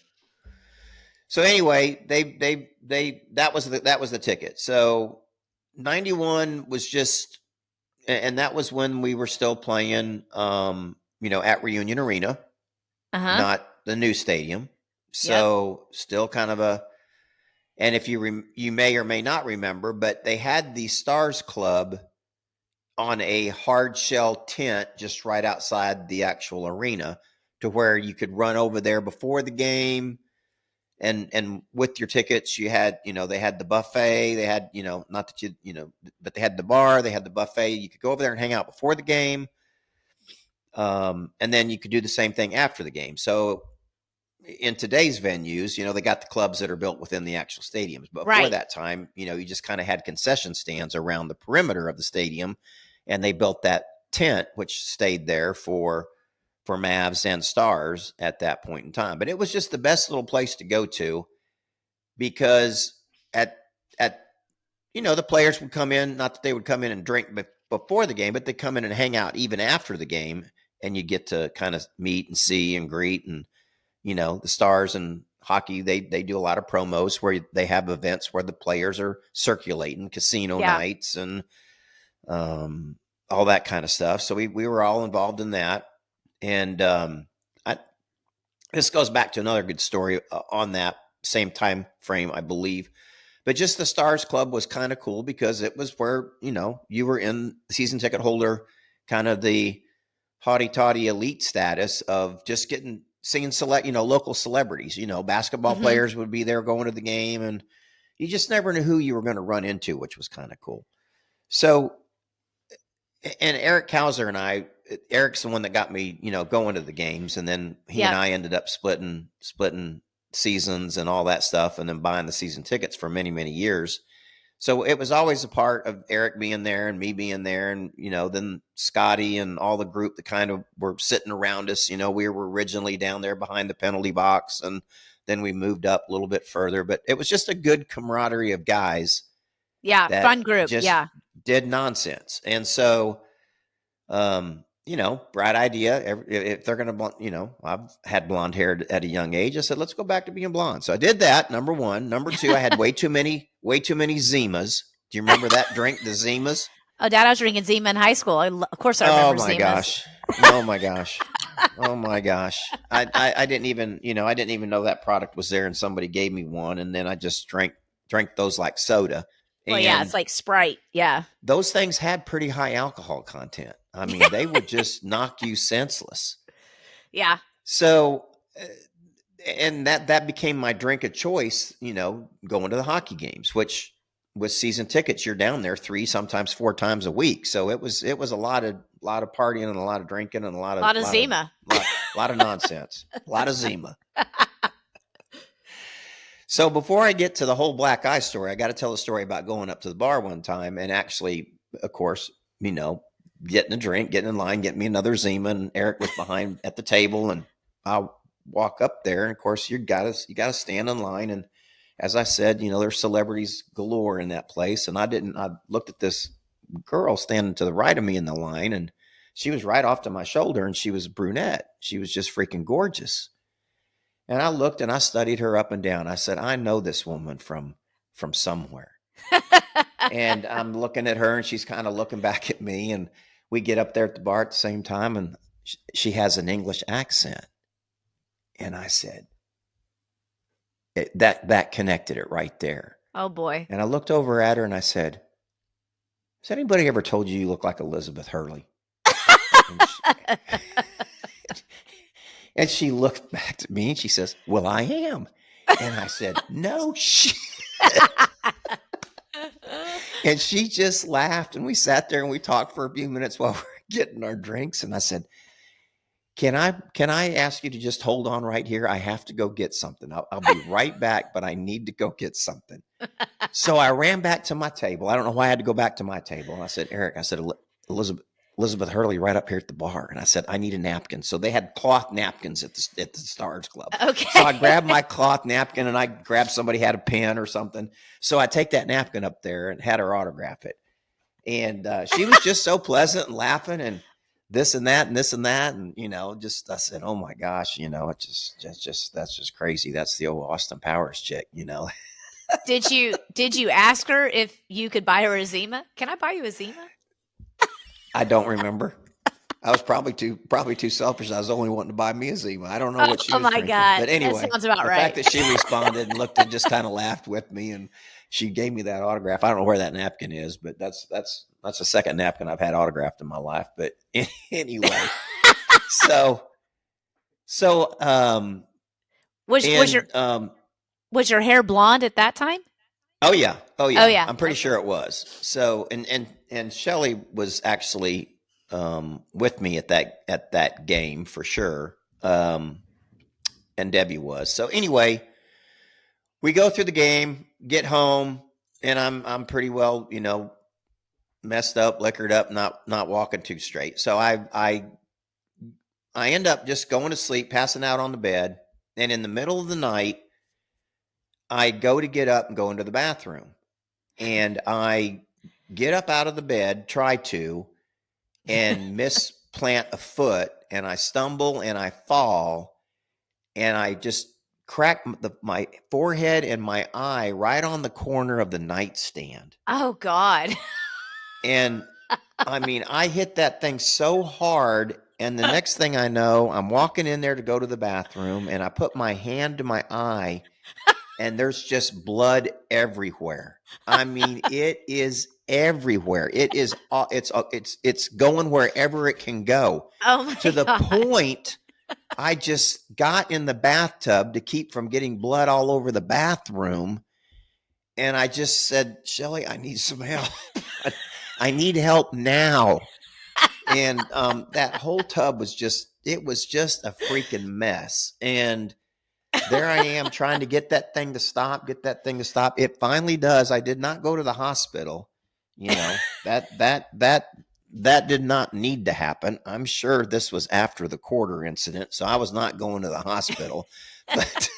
So anyway, that was the ticket. So 91 was just, and that was when we were still playing at Reunion Arena, not the new stadium. So still kind of and if you may or may not remember, but they had the Stars Club on a hard shell tent just right outside the actual arena, to where you could run over there before the game. And with your tickets, you had, they had the buffet, they had, not that but they had the bar, they had the buffet. You could go over there and hang out before the game. And then you could do the same thing after the game. So in today's venues, they got the clubs that are built within the actual stadiums. But before that time, you just kind of had concession stands around the perimeter of the stadium, and they built that tent, which stayed there for Mavs and Stars at that point in time. But it was just the best little place to go to, because at the players would come in, not that they would come in and drink before the game, but they come in and hang out even after the game, and you get to kind of meet and see and greet. And the Stars and hockey, they do a lot of promos where they have events where the players are circulating, casino nights and all that kind of stuff. So we were all involved in that. And this goes back to another good story on that same time frame, I believe. But just the Stars Club was kind of cool because it was where, you were in season ticket holder, kind of the haughty-toddy elite status of just seeing local celebrities. Basketball players would be there going to the game, and you just never knew who you were going to run into, which was kind of cool. So, and Eric Kauser and I, Eric's the one that got me, going to the games, and then he and I ended up splitting seasons and all that stuff, and then buying the season tickets for many, many years. So it was always a part of Eric being there and me being there, and then Scotty and all the group that kind of were sitting around us. We were originally down there behind the penalty box, and then we moved up a little bit further. But it was just a good camaraderie of guys. Yeah, fun group. Just did nonsense. And so bright idea. If they're going to, I've had blonde hair at a young age. I said, let's go back to being blonde. So I did that. Number one. Number two, I had way too many Zimas. Do you remember that drink, the Zimas? Oh, Dad, I was drinking Zima in high school. Of course I remember Zimas. Oh my gosh. Oh my gosh. I didn't even know that product was there, and somebody gave me one, and then I just drank those like soda. Well, yeah, it's like Sprite. Yeah. Those things had pretty high alcohol content. I mean, they would just knock you senseless. Yeah. So, and that became my drink of choice, going to the hockey games, which with season tickets, you're down there 3, sometimes 4 times a week. So it was a lot of partying and a lot of drinking and a lot of Zima, a lot of nonsense, a lot of Zima. So before I get to the whole black eye story, I got to tell a story about going up to the bar one time and actually, of course, getting a drink, getting in line, getting me another Zima, and Eric was behind at the table, and I'll walk up there, and of course you got to stand in line. And as I said, there's celebrities galore in that place. And I looked at this girl standing to the right of me in the line, and she was right off to my shoulder, and she was brunette. She was just freaking gorgeous. And I looked and I studied her up and down. I said, I know this woman from somewhere. And I'm looking at her, and she's kind of looking back at me, and we get up there at the bar at the same time, and she has an English accent. And I said, that connected it right there. Oh boy. And I looked over at her and I said, has anybody ever told you look like Elizabeth Hurley? And she looked back at me and she says, well, I am. And I said, no shit. And she just laughed, and we sat there and we talked for a few minutes while we were getting our drinks. And I said, can I ask you to just hold on right here? I have to go get something. I'll be right back, but I need to go get something. So I ran back to my table. I don't know why I had to go back to my table. And I said, Eric, I said, Elizabeth Hurley right up here at the bar. And I said, I need a napkin. So they had cloth napkins at the Stars Club. Okay. So I grabbed my cloth napkin, and I grabbed somebody had a pen or something. So I take that napkin up there and had her autograph it. And she was just so pleasant and laughing and this and that and this and that. And, I said, oh my gosh, it's just, that's just crazy. That's the old Austin Powers chick, Did you ask her if you could buy her a Zima? Can I buy you a Zima? I don't remember. I was probably too selfish. I was only wanting to buy me a Zima. I don't know what she was drinking. God. But anyway, that sounds about the right. fact that she responded and looked and just kind of laughed with me, and she gave me that autograph. I don't know where that napkin is, but that's the second napkin I've had autographed in my life. But anyway, was your hair blonde at that time? Oh yeah. I'm pretty sure it was. So, and Shelley was actually with me at that game for sure. And Debbie was. So anyway, we go through the game, get home, and I'm pretty well, messed up, liquored up, not walking too straight. So I end up just going to sleep, passing out on the bed. And in the middle of the night, I go to get up and go into the bathroom. And I get up out of the bed, try to, and misplant a foot. And I stumble and I fall. And I just crack my forehead and my eye right on the corner of the nightstand. Oh, God. And I mean, I hit that thing so hard. And the next thing I know, I'm walking in there to go to the bathroom, and I put my hand to my eye, and there's just blood everywhere. I mean, it is everywhere. It's going wherever it can go. Oh my to the God. point I just got in the bathtub to keep from getting blood all over the bathroom. And I just said, Shelly, I need some help. I need help now. And that whole tub was just a freaking mess. And there I am trying to get that thing to stop. It finally does. I did not go to the hospital. You know, that did not need to happen. I'm sure this was after the quarter incident, so I was not going to the hospital. But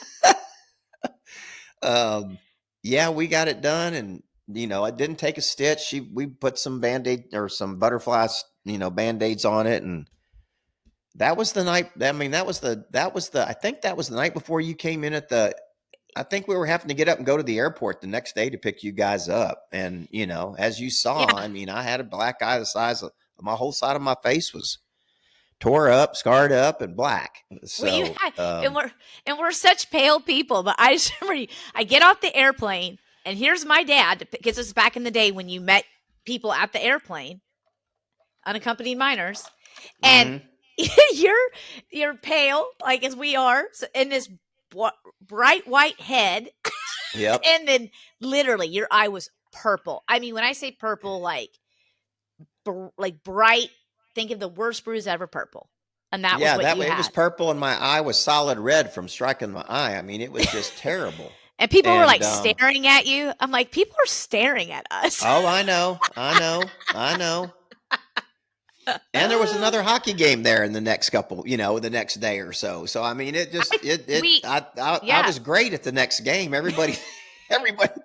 yeah, we got it done, and I didn't take a stitch. We put some Band-Aid or some butterflies, Band-Aids on it, and that was the night. I mean, I think that was the night before you came in I think we were having to get up and go to the airport the next day to pick you guys up. And, as you saw, yeah. I mean, I had a black eye the size of my whole side of my face was tore up, scarred up, and black. So, and we're such pale people. But I just remember I get off the airplane, and here's my dad, because this is back in the day when you met people at the airplane, unaccompanied minors, and you're pale, like as we are, in this bright white head. Yep. And then literally your eye was purple. I mean, when I say purple, like bright, think of the worst bruise ever purple. And that was what you had. It was purple, and my eye was solid red from striking my eye. I mean, it was just terrible. And people were like staring at you. I'm like, people are staring at us. Oh, I know. And there was another hockey game there in the next the next day or so. So, I mean, I was great at the next game. Everybody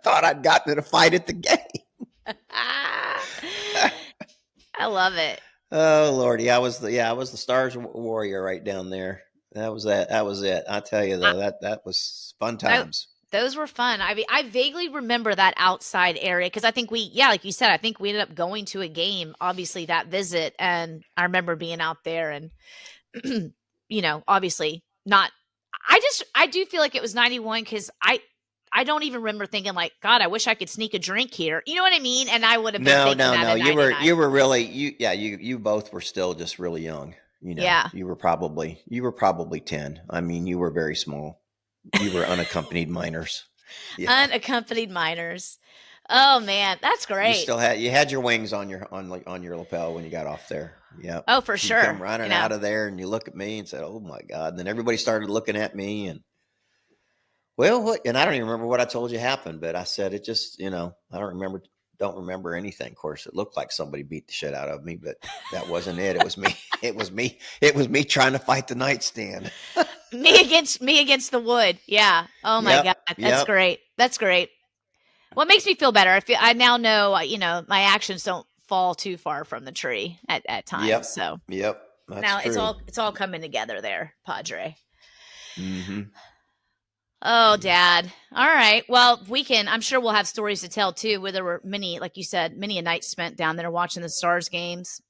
thought I'd gotten in a fight at the game. I love it. Oh, Lordy. I was the Stars warrior right down there. That was it. I tell you though, that was fun times. Those were fun. I mean, I vaguely remember that outside area because I think like you said, I think we ended up going to a game, obviously that visit. And I remember being out there and, obviously not, I do feel like it was 91 because I don't even remember thinking like, God, I wish I could sneak a drink here. You know what I mean? And I would have been No. You were really, you both were still just really young. Yeah. You were probably 10. I mean, you were very small. You were unaccompanied minors. Yeah. Unaccompanied minors. Oh man, that's great. You had your wings on your lapel when you got off there. Yeah. Oh, for sure. You come running out of there and you look at me and said, "Oh my God." And then everybody started looking at me and and I don't even remember what I told you happened, but I said it just, I don't remember anything. Of course, it looked like somebody beat the shit out of me, but that wasn't it. It was me. It was me trying to fight the nightstand. me against the wood. Yeah. Oh my God. That's great. That's great. Well, it makes me feel better. I now know, my actions don't fall too far from the tree at times. Yep. So yep. That's now true. it's all coming together there, Padre. Mm-hmm. Oh, Dad. All right. Well, I'm sure we'll have stories to tell too, where there were many, like you said, many a night spent down there watching the Stars games.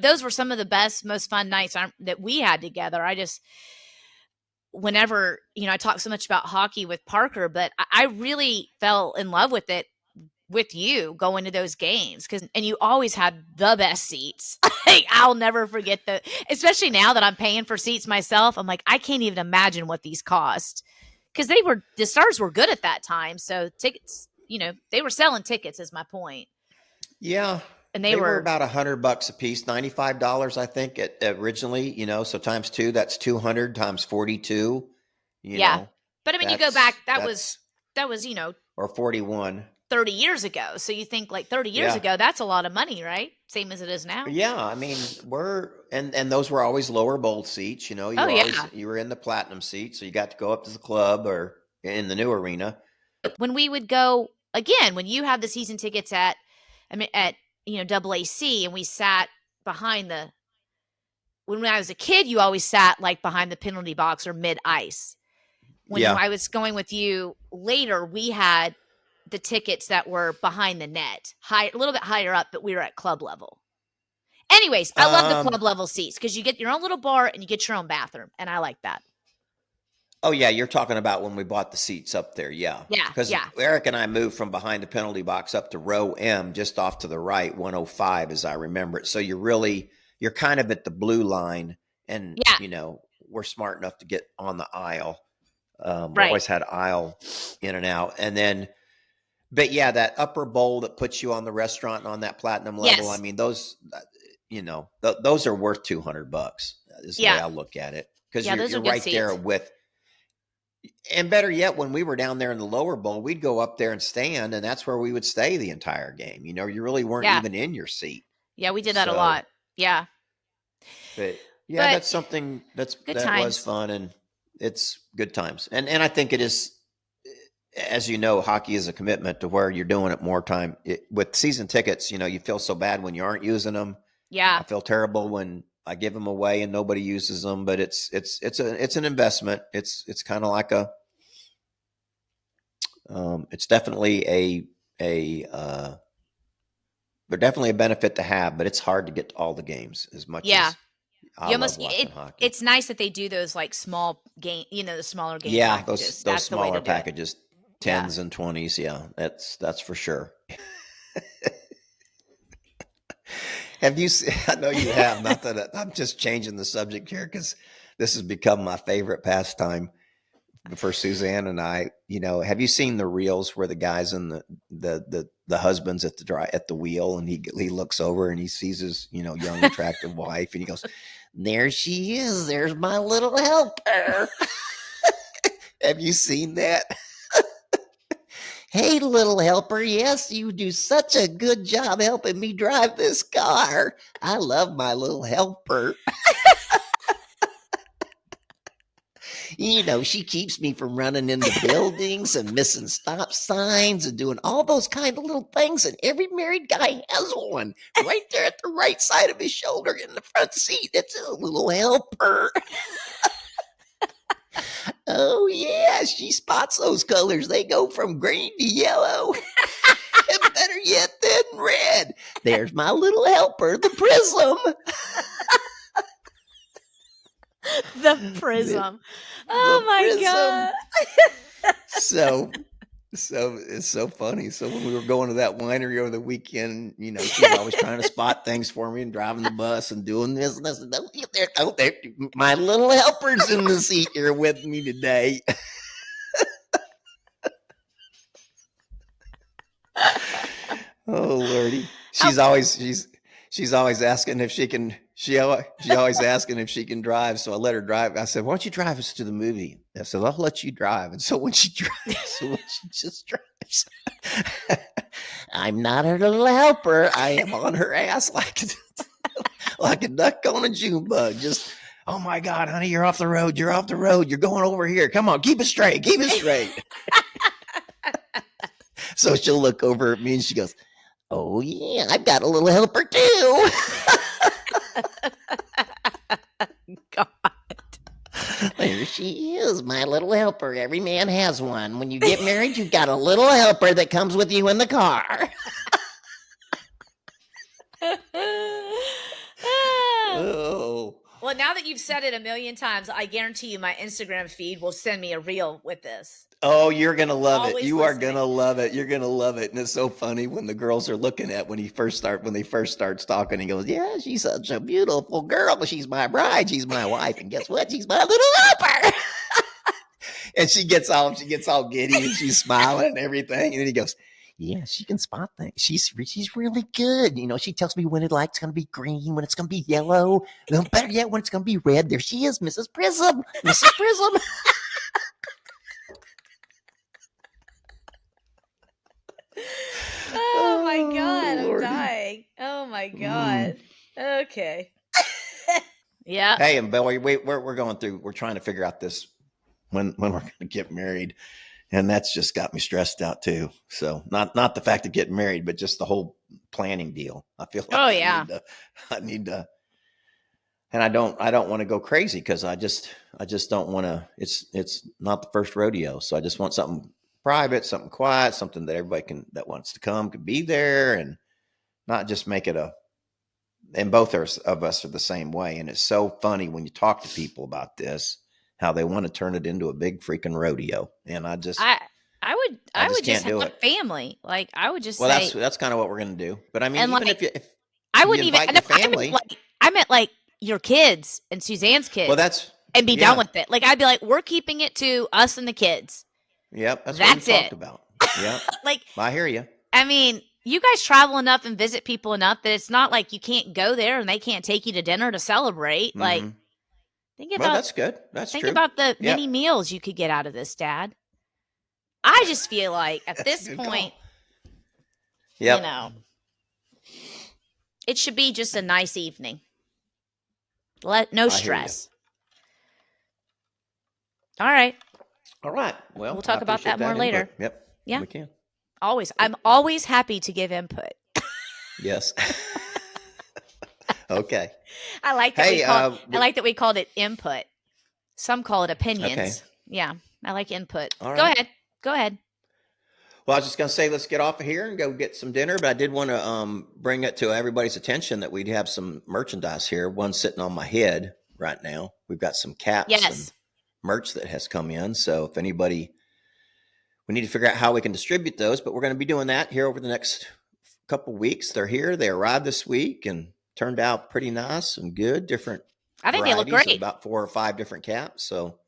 Those were some of the best, most fun nights that we had together. Whenever, I talk so much about hockey with Parker, but I really fell in love with it with you going to those games and you always had the best seats. I'll never forget especially now that I'm paying for seats myself. I'm like, I can't even imagine what these cost because the Stars were good at that time. So tickets, they were selling tickets is my point. Yeah. And they were about $100 a piece, $95, I think, originally, so times 2, that's 200 times 42. Yeah. But I mean, you go back, that was, or 41. 30 years ago. So you think like 30 years ago, that's a lot of money, right? Same as it is now. Yeah. I mean, and those were always lower bowl seats, you know, you were in the platinum seat. So you got to go up to the club or in the new arena. When we would go again, when you had the season tickets at AAC, and we sat behind when I was a kid, you always sat like behind the penalty box or mid ice. When I was going with you later, we had the tickets that were behind the net, a little bit higher up, but we were at club level. Anyways, I love the club level seats because you get your own little bar and you get your own bathroom, and I like that. Oh, yeah, you're talking about when we bought the seats up there, yeah. Yeah, because Eric and I moved from behind the penalty box up to row M, just off to the right, 105, as I remember it. So you're kind of at the blue line, and, you know, we're smart enough to get on the aisle. We always had aisle in and out. And then, but yeah, that upper bowl that puts you on the restaurant and on that platinum level, I mean, those, you know, those are worth $200 is the way I look at it. Because you're right there with, and better yet, when we were down there in the lower bowl, we'd go up there and stand, and that's where we would stay the entire game. You know, you really weren't even in your seat. Yeah, we did that a lot. Yeah. But that's something that was fun, and it's good times. And I think it is, as you know, hockey is a commitment to where you're doing it more time. With season tickets, you know, you feel so bad when you aren't using them. Yeah. I feel terrible when I give them away and nobody uses them, but it's an investment. It's kind of like it's definitely they're definitely a benefit to have, but it's hard to get to all the games as much as I love watching hockey. It's nice that they do those like small game, you know, the smaller game packages. Those smaller packages, 10s and 20s. Yeah, that's for sure. Have you seen, I know you have, not that I'm just changing the subject here because this has become my favorite pastime for Suzanne and I. You know, have you seen the reels where the guys and the husband's at the wheel, and he looks over and he sees his, you know, young attractive wife, and he goes, "There she is. There's my little helper." Have you seen that? "Hey, little helper, yes, you do such a good job helping me drive this car. I love my little helper." You know, she keeps me from running into buildings and missing stop signs and doing all those kind of little things. And every married guy has one right there at the right side of his shoulder in the front seat. It's a little helper. "Oh, yeah, she spots those colors. They go from green to yellow. And better yet, then red. There's my little helper, the prism." The prism. Oh my God. So it's so funny. So when we were going to that winery over the weekend, you know, she's always trying to spot things for me and driving the bus and doing this and this. And my little helper's in the seat here with me today. Oh Lordy. She's always asking if she can. She always asking if she can drive. So I let her drive. I said, "Why don't you drive us to the movie?" I said, "I'll let you drive." And so when she just drives, I'm not her little helper. I am on her ass like a duck on a June bug. Just, "Oh my God, honey, you're off the road. You're off the road. You're going over here. Come on, keep it straight. Keep it straight." So she'll look over at me and she goes, "Oh yeah, I've got a little helper too." God. "There she is, my little helper. Every man has one. When you get married, you've got a little helper that comes with you in the car." Oh. Well, now that you've said it a million times, I guarantee you my Instagram feed will send me a reel with this. Oh, you're going to love it. You are going to love it. You're going to love it. And it's so funny when the girls are looking at when they first start talking, he goes, "Yeah, she's such a beautiful girl. She's my bride. She's my wife. And guess what? She's my little helper." And she gets all giddy and she's smiling and everything. And then he goes, "Yeah, she can spot things. She's really good. You know, she tells me when it's going to be green, when it's going to be yellow. Better yet, when it's going to be red. There she is, Mrs. Prism. Mrs. Prism." my God. Okay. Yeah. Hey, and Bill, we're going through. We're trying to figure out this when we're going to get married, and that's just got me stressed out too. So not the fact of getting married, but just the whole planning deal. I feel like I need to, and I don't want to go crazy because I just don't want to. It's not the first rodeo, so I just want something private, something quiet, something that everybody that wants to come can be there, and not just make it a. And both of us are the same way. And it's so funny when you talk to people about this, how they want to turn it into a big freaking rodeo. And I would just have a family. Like I would just say, that's kind of what we're going to do. But I mean, even like, if I wouldn't even invite your family. I meant like your kids and Suzanne's kids. Well, and be done with it. Like I'd be like, we're keeping it to us and the kids. Yep. That's what we talked about. Yep. Like, I hear you. I mean, you guys travel enough and visit people enough that it's not like you can't go there and they can't take you to dinner to celebrate. Mm-hmm. Like, think about that's good. Think about the many meals you could get out of this, Dad. I just feel like at this point, it should be just a nice evening. No stress. All right. Well, we'll talk about that more later. Yep. Yeah, we can. Always. I'm always happy to give input. Yes. Okay. I like that we called it input. Some call it opinions. Okay. Yeah. I like input. All right. Go ahead. Well, I was just going to say, let's get off of here and go get some dinner. But I did want to bring it to everybody's attention that we'd have some merchandise here. One sitting on my head right now. We've got some caps and merch that has come in. So if anybody... We need to figure out how we can distribute those, but we're going to be doing that here over the next couple weeks. They're here. They arrived this week and turned out pretty nice and good. Different. I think they look great. About 4 or 5 different caps. So,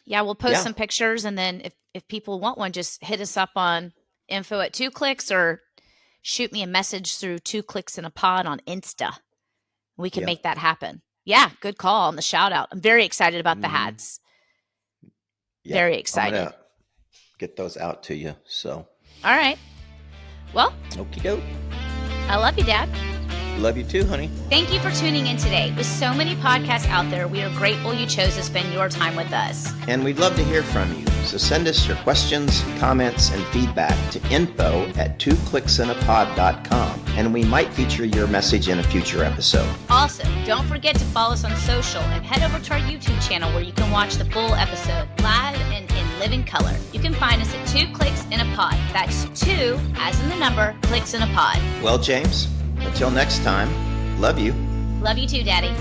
yeah, we'll post some pictures, and then if people want one, just hit us up on info@2clicks or shoot me a message through 2 Clicks in a Pod on Insta. We can make that happen. Yeah, good call on the shout out. I'm very excited about the hats. Very excited. Get those out to you. So, all right. Well, okie doke. I love you, Dad. Love you too, honey. Thank you for tuning in today. With so many podcasts out there, we are grateful you chose to spend your time with us. And we'd love to hear from you. So send us your questions, comments, and feedback to info@twoclicksinapod.com, and we might feature your message in a future episode. Also, don't forget to follow us on social and head over to our YouTube channel where you can watch the full episode live and in living color. You can find us at 2 Clicks in a Pod. That's 2, as in the number, clicks in a pod. Well, James, until next time, love you. Love you too, Daddy.